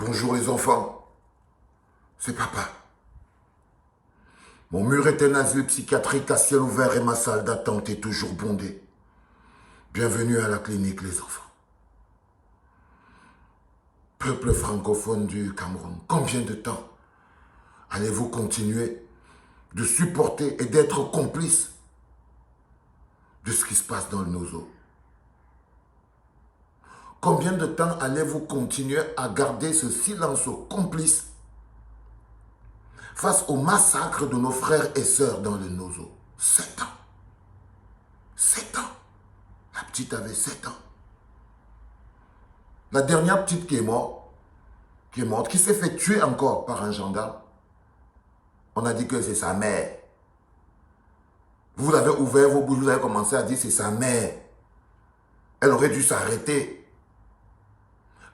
Bonjour les enfants, c'est papa. Mon mur est un asile psychiatrique à ciel ouvert et ma salle d'attente est toujours bondée. Bienvenue à la clinique les enfants. Peuple francophone du Cameroun, combien de temps allez-vous continuer de supporter et d'être complice de ce qui se passe dans le Nozo? Combien de temps allez-vous continuer à garder ce silence complice face au massacre de nos frères et sœurs dans le Nozo? 7 ans. 7 ans. La petite avait 7 ans. La dernière petite qui est morte, qui s'est fait tuer encore par un gendarme, on a dit que c'est sa mère. Vous avez ouvert vos bouches, vous avez commencé à dire c'est sa mère. Elle aurait dû s'arrêter.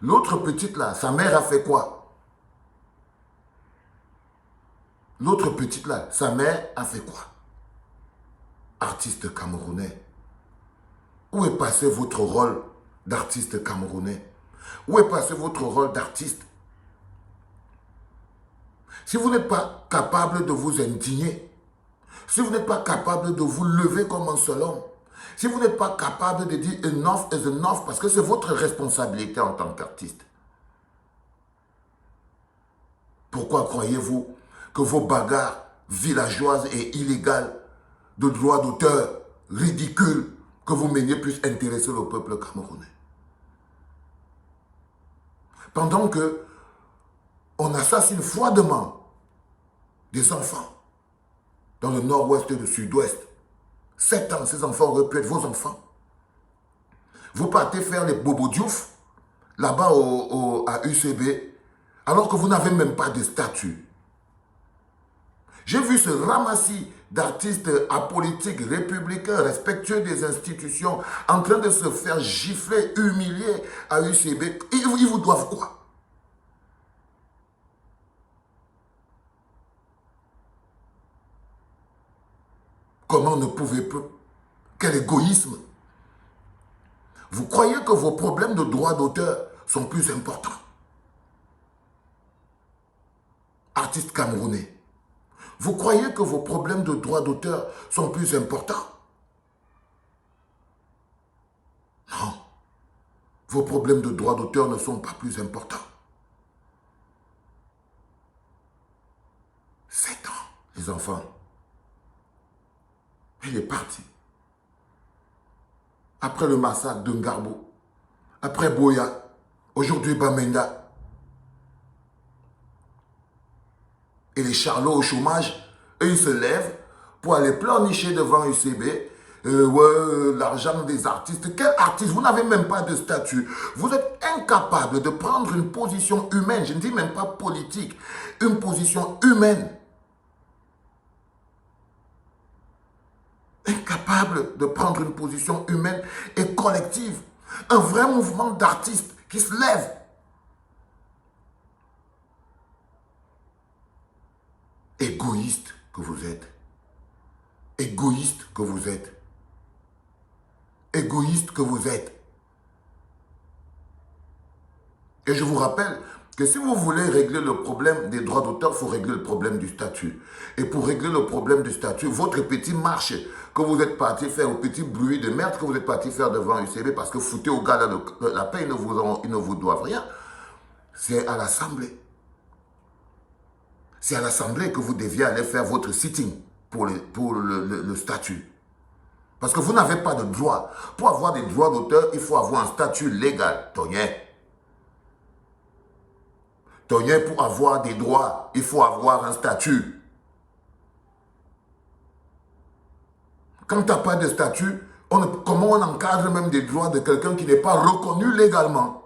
L'autre petite là, sa mère a fait quoi? L'autre petite là, sa mère a fait quoi? Artiste camerounais. Où est passé votre rôle d'artiste camerounais? Où est passé votre rôle d'artiste? Si vous n'êtes pas capable de vous indigner, si vous n'êtes pas capable de vous lever comme un seul homme, si vous n'êtes pas capable de dire enough is enough, parce que c'est votre responsabilité en tant qu'artiste, pourquoi croyez-vous que vos bagarres villageoises et illégales de droits d'auteur ridicules que vous meniez puissent intéresser le peuple camerounais? Pendant que on assassine froidement des enfants dans le nord-ouest et le sud-ouest, 7 ans, ces enfants auraient pu être vos enfants. Vous partez faire les bobo diouf là-bas à UCB, alors que vous n'avez même pas de statut. J'ai vu ce ramassis d'artistes apolitiques, républicains, respectueux des institutions, en train de se faire gifler, humilier à UCB. Ils vous doivent quoi? Comment ne pouvez-vous? Quel égoïsme! Vous croyez que vos problèmes de droit d'auteur sont plus importants? Artistes camerounais, vous croyez que vos problèmes de droit d'auteur sont plus importants? Non. Vos problèmes de droit d'auteur ne sont pas plus importants. 7 ans, les enfants. Il est parti. Après le massacre de Ngarbo, après Boya, aujourd'hui Bamenda, et les charlots au chômage, eux ils se lèvent pour aller pleurnicher devant UCB. L'argent des artistes. Quel artiste? Vous n'avez même pas de statut. Vous êtes incapable de prendre une position humaine, je ne dis même pas politique, une position humaine. Incapable de prendre une position humaine et collective. Un vrai mouvement d'artistes qui se lève. Égoïste que vous êtes. Égoïste que vous êtes. Égoïste que vous êtes. Et je vous rappelle que si vous voulez régler le problème des droits d'auteur, il faut régler le problème du statut. Et pour régler le problème du statut, votre petit marche que vous êtes parti faire, au petit bruit de merde que vous êtes parti faire devant UCB, parce que foutez au gars la paix, ils ne vous doivent rien, c'est à l'Assemblée. C'est à l'Assemblée que vous deviez aller faire votre sitting pour le statut. Parce que vous n'avez pas de droit. Pour avoir des droits d'auteur, il faut avoir un statut légal. Tonien, pour avoir des droits, il faut avoir un statut. Quand tu n'as pas de statut, comment on encadre même des droits de quelqu'un qui n'est pas reconnu légalement?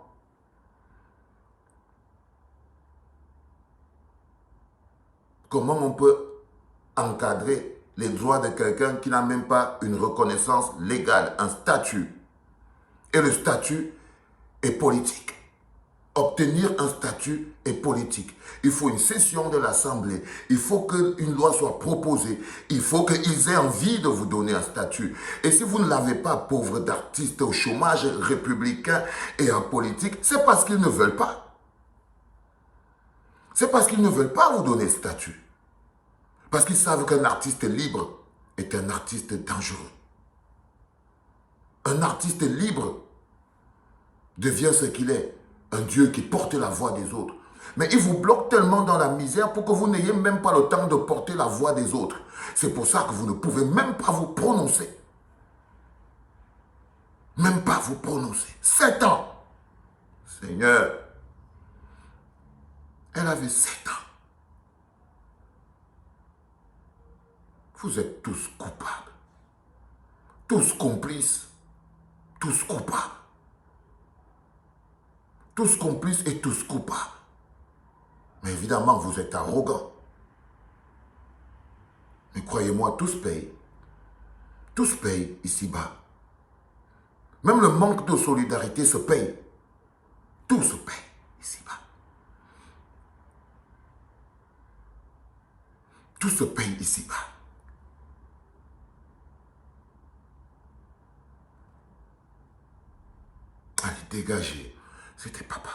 Comment on peut encadrer les droits de quelqu'un qui n'a même pas une reconnaissance légale, un statut? Et le statut est politique. Obtenir un statut est politique. Il faut une session de l'Assemblée. Il faut qu'une loi soit proposée. Il faut qu'ils aient envie de vous donner un statut. Et si vous ne l'avez pas, pauvre d'artistes au chômage républicain et en politique, c'est parce qu'ils ne veulent pas. C'est parce qu'ils ne veulent pas vous donner statut. Parce qu'ils savent qu'un artiste libre est un artiste dangereux. Un artiste libre devient ce qu'il est, un Dieu qui porte la voix des autres. Mais il vous bloque tellement dans la misère pour que vous n'ayez même pas le temps de porter la voix des autres. C'est pour ça que vous ne pouvez même pas vous prononcer. Même pas vous prononcer. 7 ans. Seigneur, elle avait 7 ans. Vous êtes tous coupables. Tous complices. Tous coupables. Tous complices et tous coupables. Mais évidemment, vous êtes arrogants. Mais croyez-moi, tous payent. Tous payent ici-bas. Même le manque de solidarité se paye. Tout se paye ici-bas. Tout se paye ici-bas. Allez, dégagez. C'était papa.